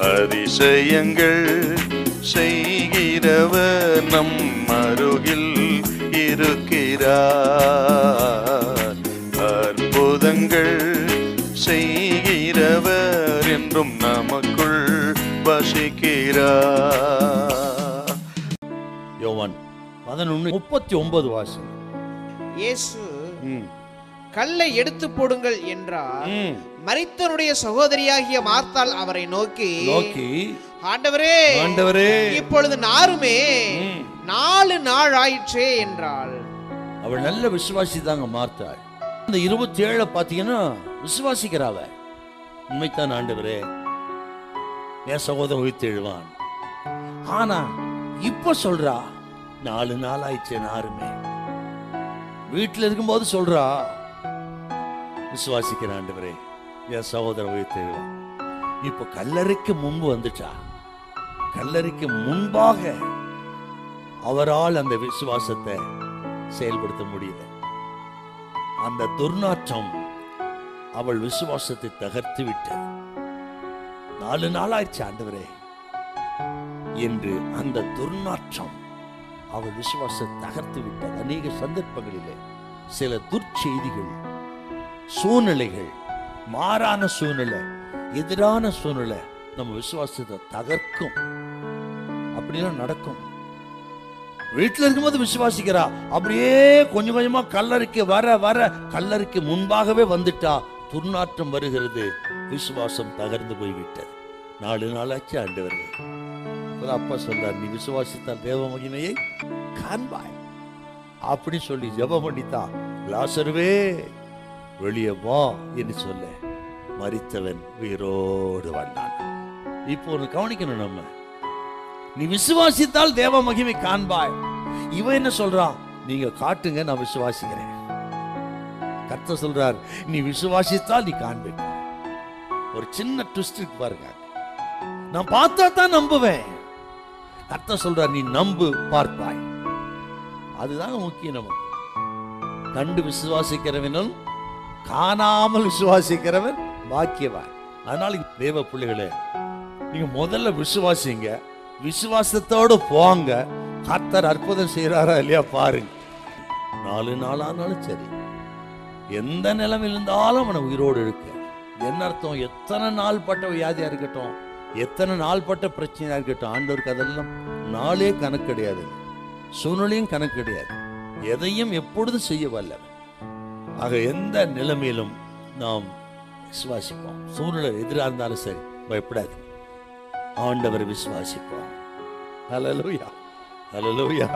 அதிசயங்கள் செய்கிறவர் நம் அருகில் இருக்கிறார். அற்புதங்கள் செய்கிறவர் என்றும் நமக்குள் வசிக்கிறார். யோவான் 11:39 வாசி. இயேசு கல்லை எடுத்து போடுங்கள் என்றார். மரித்தவனுடைய சகோதரியாகிய மார்த்தாள் அவரை நோக்கி ஆண்டவரே, இப்பொழுது நாருமே 4 நாள் ஆயிற்றே என்றாள். அவள் நல்ல விசுவாசி தாங்க மார்த்தாள். இந்த 27 பாத்தீங்கன்னா விசுவாசிக்கிறாவ. உண்மைத்தான் ஆண்டவரே, என் சகோதரன் உயிர்த்தெழுவான். ஆனா இப்ப சொல்றா 4 நாள் ஆயிடுச்சு நாருமே. வீட்டுல இருக்கும்போது சொல்றா விசுவாசிக்கிற ஆண்டவரே, என் சகோதரன் உயிர்த்தெழுவான். இப்ப கல்லறைக்கு முன்பு வந்துட்டா. கல்லறைக்கு முன்பாக அவரால் அந்த விசுவாசத்தை செயல்படுத்த முடியல. அந்த துர்நாற்றம் அவள் விசுவாசத்தை தகர்த்து விட்டது. 4 நாள் ஆயிடுச்சு ஆண்டவரே என்று அந்த துர்நாற்றம் அவள் விசுவாசத்தை தகர்த்து விட்டது. அநேக சந்தர்ப்பங்களிலே சில துர்ச்செய்திகள், சூழ்நிலைகள், மாறான சூழ்நிலை, எதிரான சூழ்நிலை நம்ம விசுவாசத்தை தகர்க்கும். அப்படிலாம் நடக்கும். வீட்டில் இருக்கும்போது விசுவாசிக்கிறா, அப்படியே கொஞ்சம் கொஞ்சமா கல்லறைக்கு வர வர கல்லறைக்கு முன்பாகவே வந்துட்டா. துர்நாற்றம் வருகிறது, விசுவாசம் தகர்ந்து போய்விட்டது. 4 நாளாச்சு ஆண்டவர். அப்பா சொல்றார், நீ விசுவாசித்தால் தேவ மகிமையை காண்பாய் அப்படி சொல்லி ஜெபம் பண்ணித்தா. லாசருவே வெளியே வா என்று சொல்ல மரித்தவன் உயிரோடு வந்தான். இப்போ ஒன்று கவனிக்கணும், நம்ம நீ விசுவாசித்தால் தேவ மகிமை காண்பாய். இவன் என்ன சொல்றான்? நீங்க காட்டுங்க, நான் விசுவாசிக்கிறேன். கர்த்தர் சொல்றார், நீ விசுவாசித்தால் நீ காண்பீங்க. ஒரு சின்ன ட்விஸ்ட் இருக்கு பாருங்க. நான் பார்த்தா தான் நம்புவேன். கர்த்தர் சொல்றார், நீ நம்பு பார்ப்பாய். அதுதான் முக்கியம். நமக்கு கண்டு விசுவாசிக்கிறவனும் காணாமல் விசுவாசிக்கிறவன் பாக்கியவான். அதனால தேவ பிள்ளைகளே, நீங்க முதல்ல விசுவாசிங்க, விசுவாசத்தோடு போங்க. கர்த்தர் அற்புதம் செய்யறாரா இல்லையா பாருங்க. 4 நாளானாலும் சரி, எந்த நிலைமையில் இருந்தாலும் அவனை உயிரோடு இருக்க. என்ன அர்த்தம்? எத்தனை நாள் பட்ட வியாதியா இருக்கட்டும், எத்தனை நாள் பட்ட பிரச்சனையா இருக்கட்டும், ஆண்டவருக்கு அதெல்லாம் நாளே கணக்கு கிடையாது, சூழ்நிலையும் கணக்கு கிடையாது. எதையும் எப்பொழுதும் செய்ய வல்ல. ஆக எந்த நிலைமையிலும் நாம் விசுவாசிப்போம். சூழ்நிலை எதிராக இருந்தாலும் சரி, பயப்படாது, ஆண்டவரை விசுவாசிப்போம். ஹல்லேலூயா, ஹல்லேலூயா.